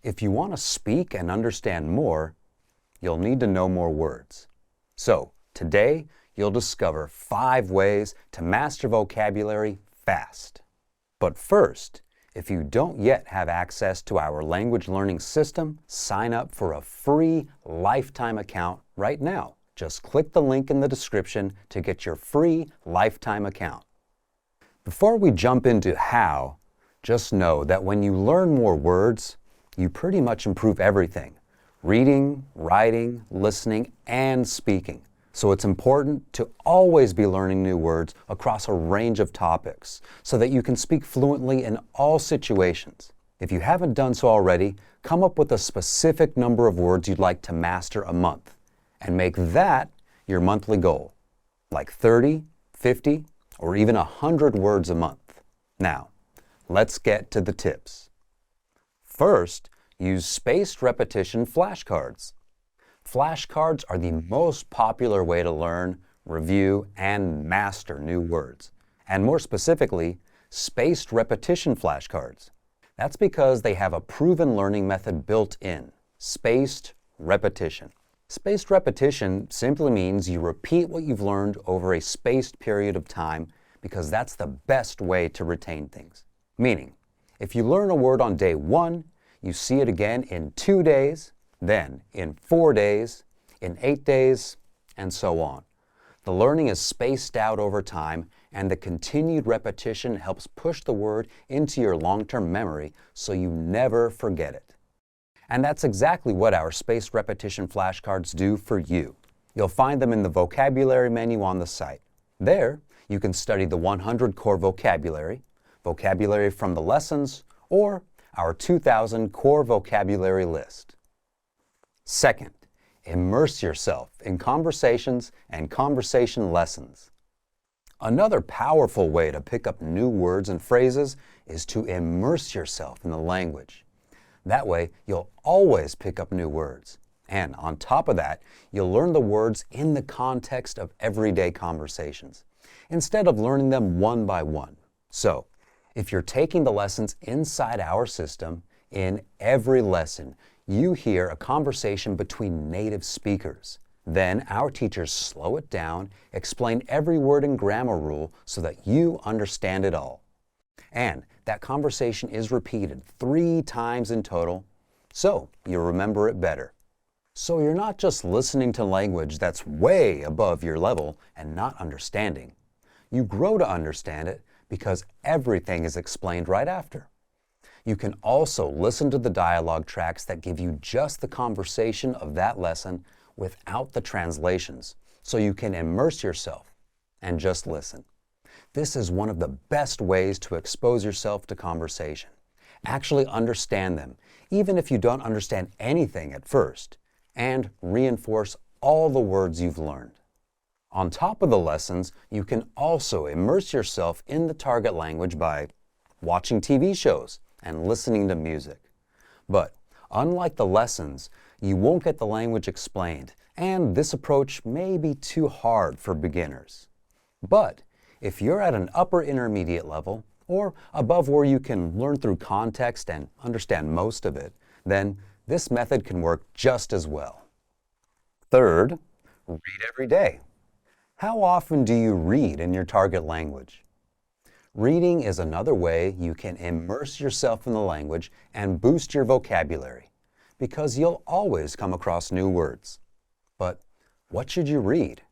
If you want to speak and understand more, you'll need to know more words. So, today, you'll discover 5 ways to master vocabulary fast. But first, if you don't yet have access to our language learning system, sign up for a free lifetime account right now. Just click the link in the description to get your free lifetime account. Before we jump into how, just know that when you learn more words, you pretty much improve everything: reading, writing, listening, and speaking. So it's important to always be learning new words across a range of topics so that you can speak fluently in all situations. If you haven't done so already, come up with a specific number of words you'd like to master a month and make that your monthly goal, like 30, 50, or even 100 words a month. Now, let's get to the tips. First, use spaced repetition flashcards. Flashcards are the most popular way to learn, review, and master new words. And more specifically, spaced repetition flashcards. That's because they have a proven learning method built in: spaced repetition. Spaced repetition simply means you repeat what you've learned over a spaced period of time because that's the best way to retain things. Meaning, if you learn a word on day 1, you see it again in 2 days, then in 4 days, in 8 days, and so on. The learning is spaced out over time, and the continued repetition helps push the word into your long-term memory so you never forget it. And that's exactly what our spaced repetition flashcards do for you. You'll find them in the vocabulary menu on the site. There, you can study the 100 core vocabulary, vocabulary from the lessons, or our 2000 core vocabulary list. Second, immerse yourself in conversations and conversation lessons. Another powerful way to pick up new words and phrases is to immerse yourself in the language. That way, you'll always pick up new words. And on top of that, you'll learn the words in the context of everyday conversations, instead of learning them one by one. So, if you're taking the lessons inside our system, in every lesson, you hear a conversation between native speakers. Then our teachers slow it down, explain every word and grammar rule so that you understand it all. And that conversation is repeated 3 times in total, so you remember it better. So you're not just listening to language that's way above your level and not understanding. You grow to understand it because everything is explained right after. You can also listen to the dialogue tracks that give you just the conversation of that lesson without the translations, so you can immerse yourself and just listen. This is one of the best ways to expose yourself to conversation. Actually understand them, even if you don't understand anything at first, and reinforce all the words you've learned. On top of the lessons, you can also immerse yourself in the target language by watching TV shows and listening to music. But unlike the lessons, you won't get the language explained, and this approach may be too hard for beginners. But if you're at an upper intermediate level, or above where you can learn through context and understand most of it, then this method can work just as well. Third, read every day. How often do you read in your target language? Reading is another way you can immerse yourself in the language and boost your vocabulary, because you'll always come across new words. But what should you read?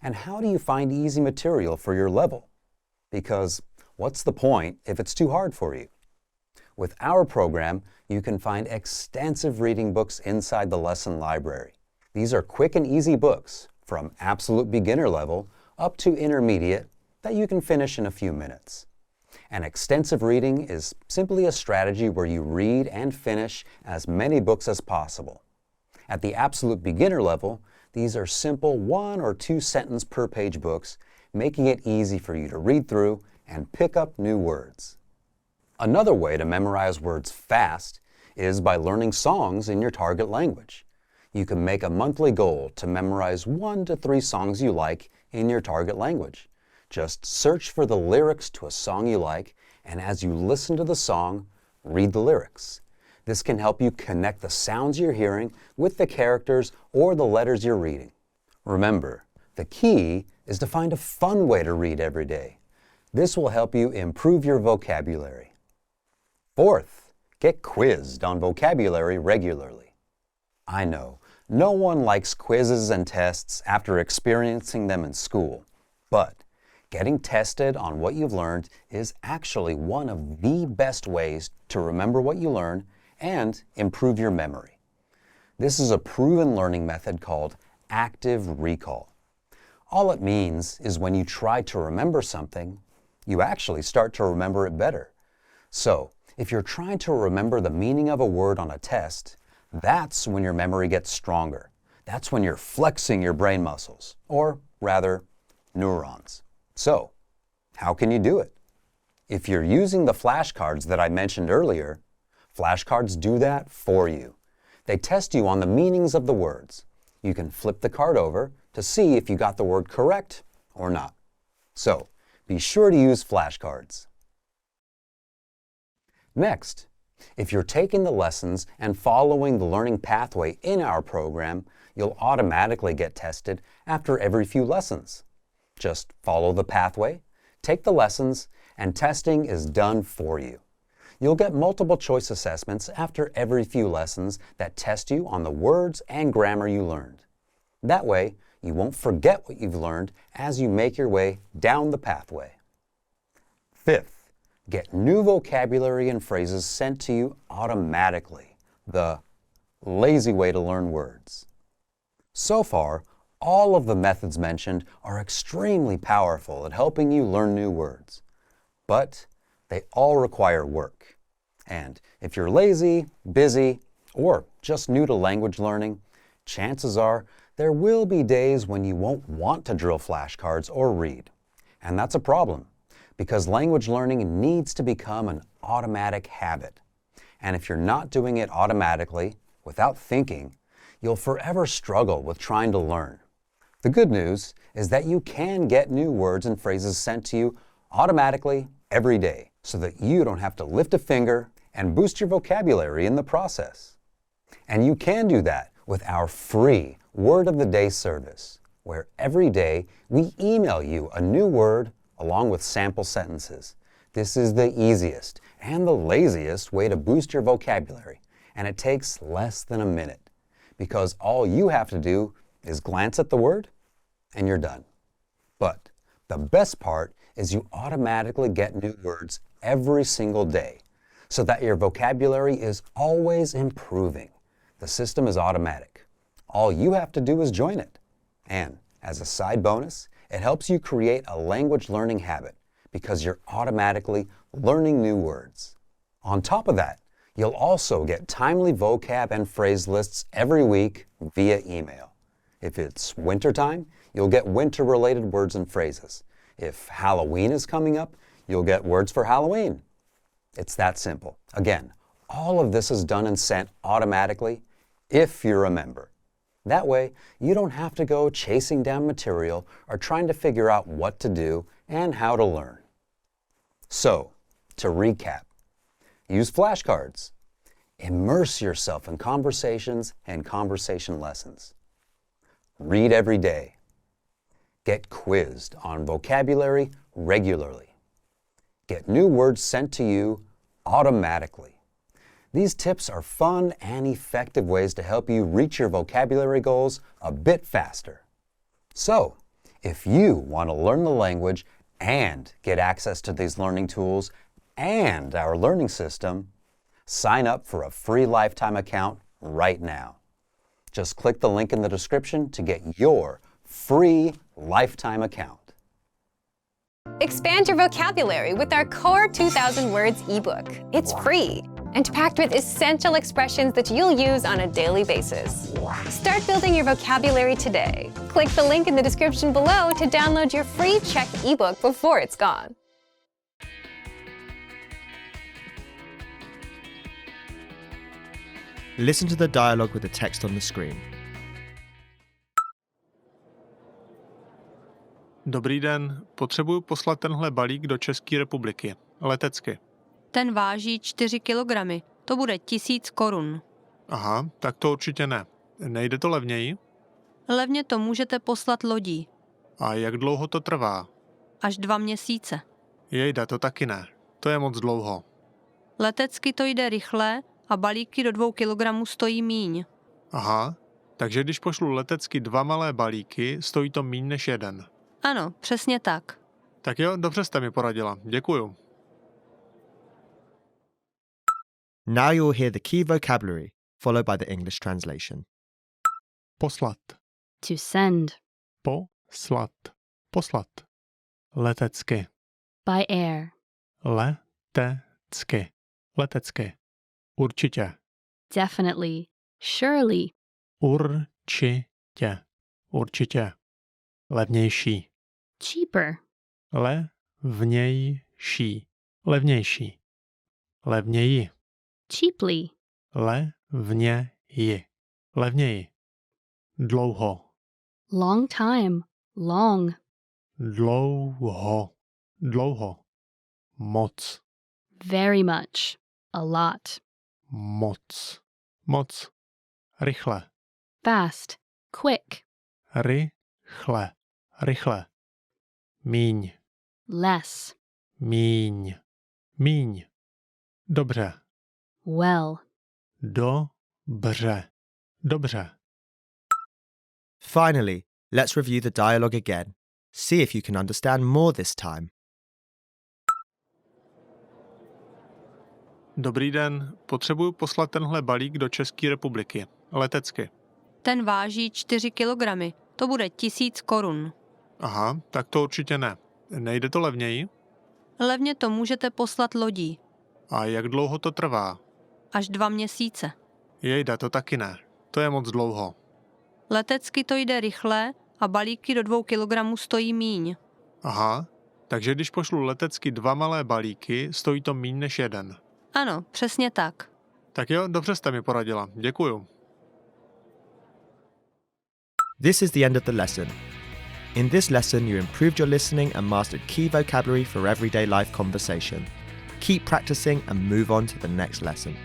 And how do you find easy material for your level? Because what's the point if it's too hard for you? With our program, you can find extensive reading books inside the lesson library. These are quick and easy books from absolute beginner level up to intermediate that you can finish in a few minutes. And extensive reading is simply a strategy where you read and finish as many books as possible. At the absolute beginner level, these are simple 1 or 2 sentence per page books, making it easy for you to read through and pick up new words. Another way to memorize words fast is by learning songs in your target language. You can make a monthly goal to memorize 1 to 3 songs you like in your target language. Just search for the lyrics to a song you like, and as you listen to the song, read the lyrics. This can help you connect the sounds you're hearing with the characters or the letters you're reading. Remember, the key is to find a fun way to read every day. This will help you improve your vocabulary. Fourth, get quizzed on vocabulary regularly. I know, no one likes quizzes and tests after experiencing them in school, but getting tested on what you've learned is actually one of the best ways to remember what you learn and improve your memory. This is a proven learning method called active recall. All it means is when you try to remember something, you actually start to remember it better. So, if you're trying to remember the meaning of a word on a test, that's when your memory gets stronger. That's when you're flexing your brain muscles, or rather, neurons. So, how can you do it? If you're using the flashcards that I mentioned earlier, flashcards do that for you. They test you on the meanings of the words. You can flip the card over to see if you got the word correct or not. So, be sure to use flashcards. Next, if you're taking the lessons and following the learning pathway in our program, you'll automatically get tested after every few lessons. Just follow the pathway, take the lessons, and testing is done for you. You'll get multiple choice assessments after every few lessons that test you on the words and grammar you learned. That way, you won't forget what you've learned as you make your way down the pathway. Fifth, get new vocabulary and phrases sent to you automatically, the lazy way to learn words. So far, all of the methods mentioned are extremely powerful at helping you learn new words. But they all require work. And if you're lazy, busy, or just new to language learning, chances are there will be days when you won't want to drill flashcards or read. And that's a problem, because language learning needs to become an automatic habit. And if you're not doing it automatically, without thinking, you'll forever struggle with trying to learn. The good news is that you can get new words and phrases sent to you automatically every day, so that you don't have to lift a finger and boost your vocabulary in the process. And you can do that with our free Word of the Day service, where every day we email you a new word along with sample sentences. This is the easiest and the laziest way to boost your vocabulary, and it takes less than a minute, because all you have to do is glance at the word and you're done. But the best part is you automatically get new words every single day, so that your vocabulary is always improving. The system is automatic. All you have to do is join it. And as a side bonus, it helps you create a language learning habit because you're automatically learning new words. On top of that, you'll also get timely vocab and phrase lists every week via email. If it's wintertime, you'll get winter-related words and phrases. If Halloween is coming up, you'll get words for Halloween. It's that simple. Again, all of this is done and sent automatically if you're a member. That way, you don't have to go chasing down material or trying to figure out what to do and how to learn. So, to recap, use flashcards. Immerse yourself in conversations and conversation lessons. Read every day. Get quizzed on vocabulary regularly. Get new words sent to you automatically. These tips are fun and effective ways to help you reach your vocabulary goals a bit faster. So, if you want to learn the language and get access to these learning tools and our learning system, sign up for a free lifetime account right now. Just click the link in the description to get your free lifetime account. Expand your vocabulary with our Core 2000 Words ebook. It's free and packed with essential expressions that you'll use on a daily basis. Start building your vocabulary today. Click the link in the description below to download your free Czech ebook before it's gone. Listen to the dialogue with the text on the screen. Dobrý den, potřebuju poslat tenhle balík do České republiky. Letecky. Ten váží 4 kilogramy. To bude 1000 korun. Aha, tak to určitě ne. Nejde to levněji? Levně to můžete poslat lodí. A jak dlouho to trvá? Až 2 měsíce. Jejda, to taky ne. To je moc dlouho. Letecky to jde rychle a balíky do 2 kilogramů stojí míň. Aha, takže když pošlu letecky 2 malé balíky, stojí to míň než jeden. Ano, přesně tak. Tak jo, dobře jste mi poradila. Děkuju. Now you'll hear the key vocabulary, followed by the English translation. Poslat. To send. Poslat. Poslat. Letecky. By air. Letecky. Letecky. Určitě. Definitely. Surely. Určitě. Určitě. Levnější. Cheaper. Levnější. Levnější. Levněji. Cheaply. Levněji. Levněji. Dlouho. Long time. Long. Dlouho. Dlouho. Moc. Very much. A lot. Moc. Moc. Rychle. Fast. Quick. Rychle. Rychle. Míň. Less. Míň. Míň. Dobře. Well. Dobře. Dobře. Finally, let's review the dialogue again. See if you can understand more this time. Dobrý den, potřebuju poslat tenhle balík do České republiky. Letecky. Ten váží 4 kilogramy. To bude 1000 korun. Aha, tak to určitě ne. Nejde to levněji? Levně to můžete poslat lodí. A jak dlouho to trvá? Až 2 měsíce. Jejda, to taky ne. To je moc dlouho. Letecky to jde rychle a balíky do 2 kilogramů stojí míň. Aha, takže když pošlu letecky 2 malé balíky, stojí to míň než jeden. Ano, přesně tak. Tak jo, dobře jste mi poradila. Děkuju. This is the end of the lesson. In this lesson, you improved your listening and mastered key vocabulary for everyday life conversation. Keep practicing and move on to the next lesson.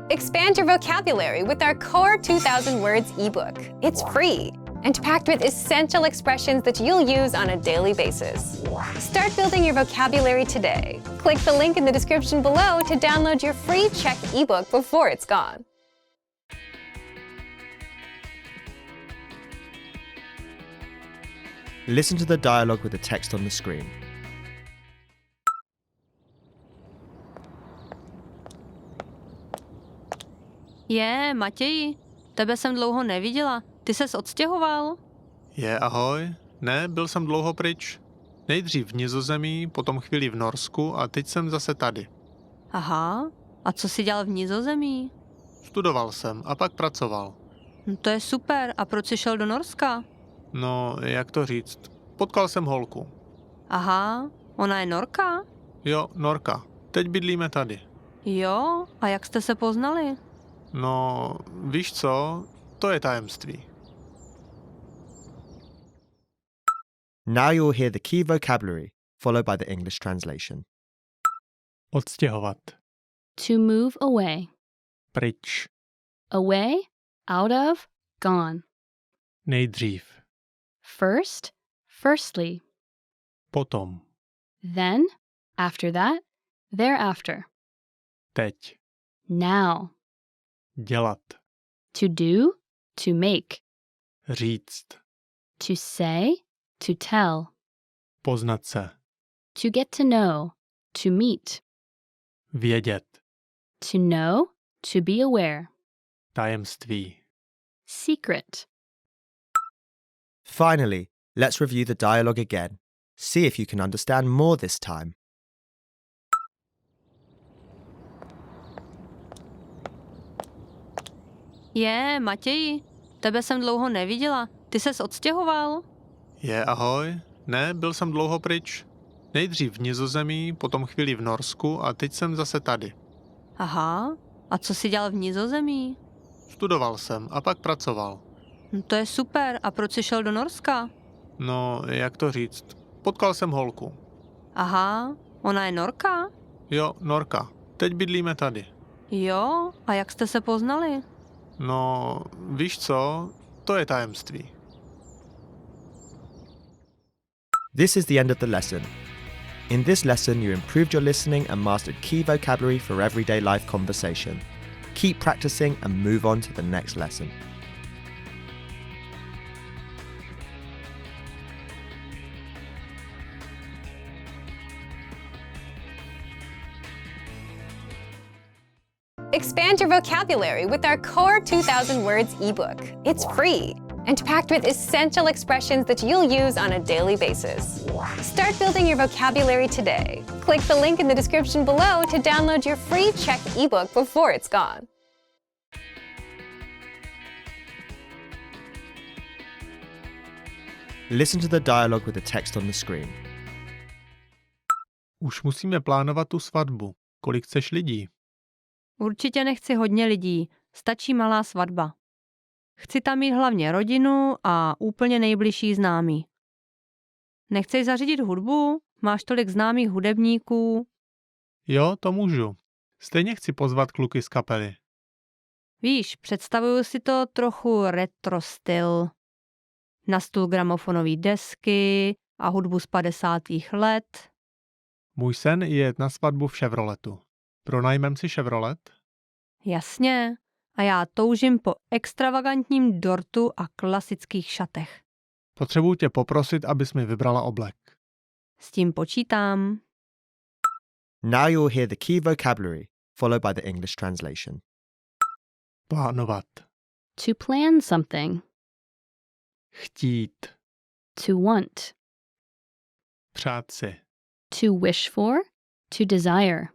Expand your vocabulary with our Core 2000 Words ebook. It's free and packed with essential expressions that you'll use on a daily basis. Start building your vocabulary today. Click the link in the description below to download your free Czech ebook before it's gone. Listen to the dialogue with the text on the screen. Matěji, tebe jsem dlouho neviděla. Ty ses odstěhoval? Ahoj. Ne, byl jsem dlouho pryč. Nejdřív v Nizozemí, potom chvíli v Norsku a teď jsem zase tady. Aha, a co jsi dělal v Nizozemí? Studoval jsem a pak pracoval. No to je super, a proč jsi šel do Norska? No, jak to říct? Potkal jsem holku. Aha, ona je Norka? Jo, Norka. Teď bydlíme tady. Jo, a jak jste se poznali? No, víš co? To je tajemství. Now you'll hear the key vocabulary, followed by the English translation. Odstěhovat. To move away. Pryč. Away. Out of. Gone. Nejdřív. First. Firstly. Potom. Then. After that. Thereafter. Teď. Now. Dělat. To do. To make. Říct. To say. To tell. Poznat se. To get to know. To meet. Vědět. To know. To be aware. Tajemství. Secret. Finally, let's review the dialogue again. See if you can understand more this time. Matěji, tebe jsem dlouho neviděla. Ty ses odstěhoval? Ahoj. Ne, byl jsem dlouho pryč. Nejdřív v Nizozemí, potom chvíli v Norsku a teď jsem zase tady. Aha, a co jsi dělal v Nizozemí? Studoval jsem a pak pracoval. To je super. A proč jsi šel do Norska? No, jak to říct? Potkal jsem holku. Aha, ona je Norka? Jo, Norka. Teď bydlíme tady. Jo, a jak jste se poznali? No, víš co? To je tajemství. This is the end of the lesson. In this lesson, you improved your listening and mastered key vocabulary for everyday life conversation. Keep practicing and move on to the next lesson. Expand your vocabulary with our Core 2000 Words ebook. It's free and packed with essential expressions that you'll use on a daily basis. Start building your vocabulary today. Click the link in the description below to download your free Czech ebook before it's gone. Listen to the dialogue with the text on the screen. Už musíme plánovat tu svatbu. Kolik chceš lidí? Určitě nechci hodně lidí, stačí malá svatba. Chci tam mít hlavně rodinu a úplně nejbližší známí. Nechceš zařídit hudbu? Máš tolik známých hudebníků. Jo, to můžu. Stejně chci pozvat kluky z kapely. Víš, představuju si to trochu retro styl. Na stůl gramofonové desky a hudbu z 50. let. Můj sen je jet na svatbu v Chevroletu. Pronajmem si Chevrolet? Jasně. A já toužím po extravagantním dortu a klasických šatech. Potřebuji tě poprosit, abys mi vybrala oblek. S tím počítám. Now you'll hear the key vocabulary, followed by the English translation. Plánovat. To plan something. Chtít. To want. Přát si. To wish for. To desire.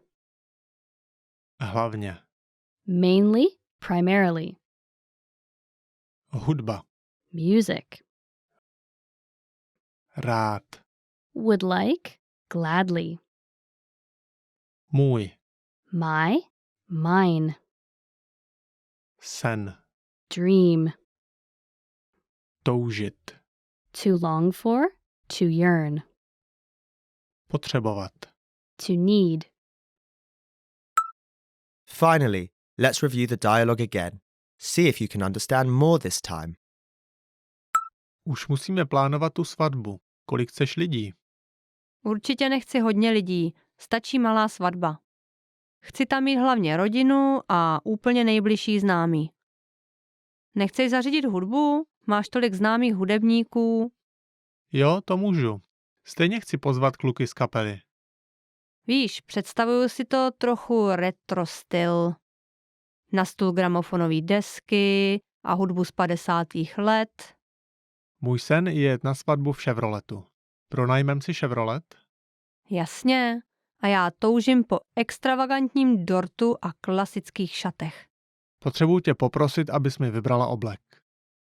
Hlavně. Mainly, primarily. Hudba. Music. Rád. Would like, gladly. Můj. My, mine. Sen. Dream. Toužit. To long for, to yearn. Potřebovat. To need. Finally, let's review the dialogue again. See if you can understand more this time. Už musíme plánovat tu svatbu. Kolik chceš lidí? Určitě nechci hodně lidí, stačí malá svatba. Chci tam mít hlavně rodinu a úplně nejbližší známí. Nechceš zařídit hudbu? Máš tolik známých hudebníků. Jo, to můžu. Stejně chci pozvat kluky z kapely. Víš, představuju si to trochu retro styl. Na stůl gramofonové desky a hudbu z 50. let. Můj sen je jet na svatbu v Chevroletu. Pronajmem si Chevrolet? Jasně. A já toužím po extravagantním dortu a klasických šatech. Potřebuji tě poprosit, abys mi vybrala oblek.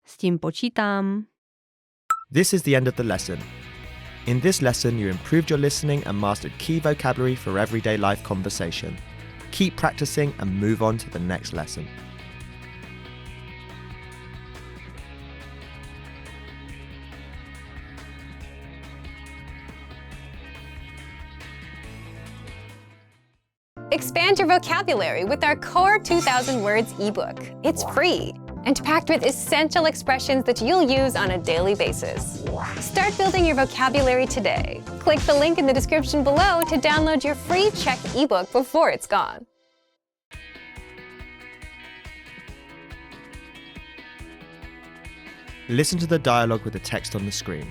S tím počítám. This is the end of the lesson. In this lesson, you improved your listening and mastered key vocabulary for everyday life conversation. Keep practicing and move on to the next lesson. Expand your vocabulary with our Core 2000 Words ebook. It's free and packed with essential expressions that you'll use on a daily basis. Start building your vocabulary today. Click the link in the description below to download your free Czech ebook before it's gone. Listen to the dialogue with the text on the screen.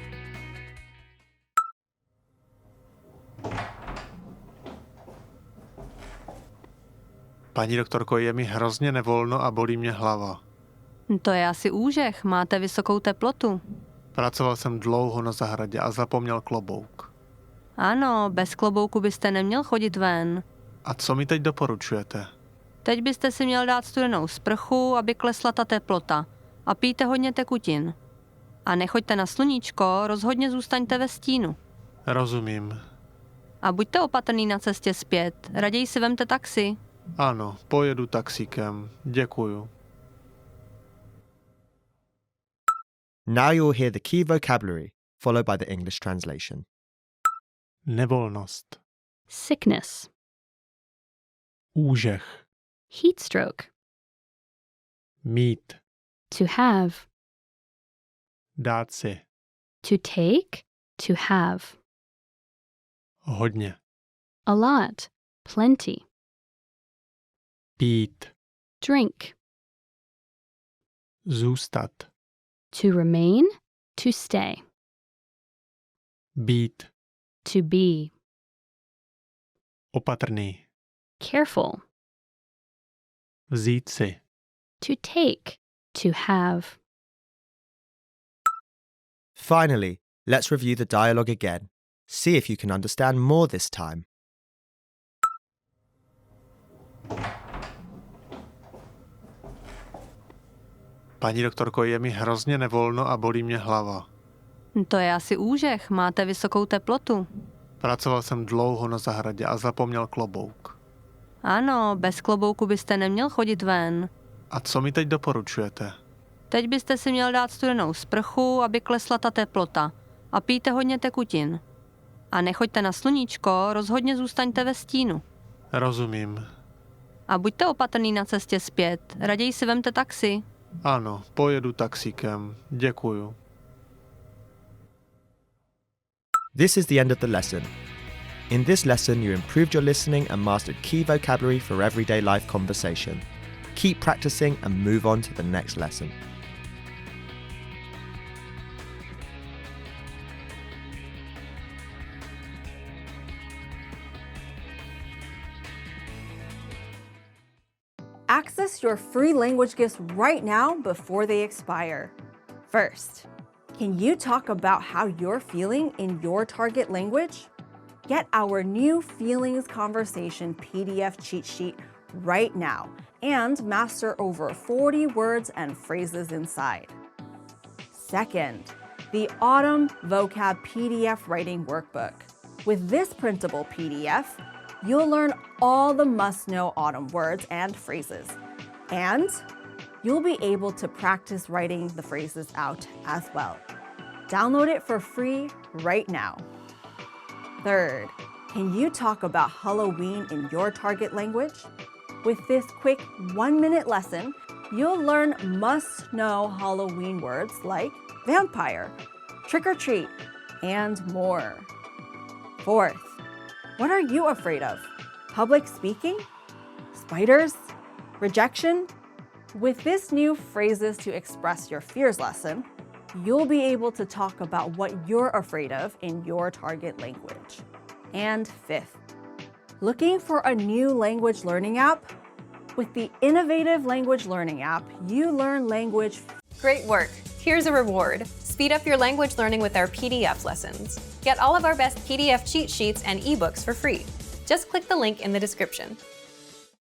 Paní doktorko, je mi hrozně nevolno a bolí mě hlava. To je asi úžeh, máte vysokou teplotu. Pracoval jsem dlouho na zahradě a zapomněl klobouk. Ano, bez klobouku byste neměl chodit ven. A co mi teď doporučujete? Teď byste si měl dát studenou sprchu, aby klesla ta teplota. A pijte hodně tekutin. A nechoďte na sluníčko, rozhodně zůstaňte ve stínu. Rozumím. A buďte opatrný na cestě zpět, raději si vemte taxi. Ano, pojedu taxíkem. Děkuju. Now you will hear the key vocabulary, followed by the English translation. Nevolnost. Sickness. Úžeh. Heat stroke. Mít. To have. Dát si. To take. To have. Hodně. A lot. Plenty. Pít. Drink. Zůstat. To remain. To stay. Být. To be. Opatrný. Careful. Vzít si. To take. To have. Finally, let's review the dialogue again. See if you can understand more this time. Paní doktorko, je mi hrozně nevolno a bolí mě hlava. To je asi úžeh, máte vysokou teplotu. Pracoval jsem dlouho na zahradě a zapomněl klobouk. Ano, bez klobouku byste neměl chodit ven. A co mi teď doporučujete? Teď byste si měl dát studenou sprchu, aby klesla ta teplota. A pijte hodně tekutin. A nechoďte na sluníčko, rozhodně zůstaňte ve stínu. Rozumím. A buďte opatrný na cestě zpět, raději si vemte taxi. Ano, pojedu taxíkem. Děkuju. This is the end of the lesson. In this lesson, you improved your listening and mastered key vocabulary for everyday life conversation. Keep practicing and move on to the next lesson. Access your free language gifts right now before they expire. First, can you talk about how you're feeling in your target language? Get our new Feelings Conversation PDF cheat sheet right now and master over 40 words and phrases inside. Second, the Autumn Vocab PDF Writing Workbook. With this printable PDF, you'll learn all the must-know autumn words and phrases. And you'll be able to practice writing the phrases out as well. Download it for free right now. Third, can you talk about Halloween in your target language? With this quick 1-minute lesson, you'll learn must-know Halloween words like vampire, trick-or-treat, and more. Fourth, what are you afraid of? Public speaking? Spiders? Rejection? With this new Phrases to Express Your Fears lesson, you'll be able to talk about what you're afraid of in your target language. And fifth, looking for a new language learning app? With the innovative language learning app, you learn language. Great work. Here's a reward. Speed up your language learning with our PDF lessons. Get all of our best PDF cheat sheets and ebooks for free. Just click the link in the description.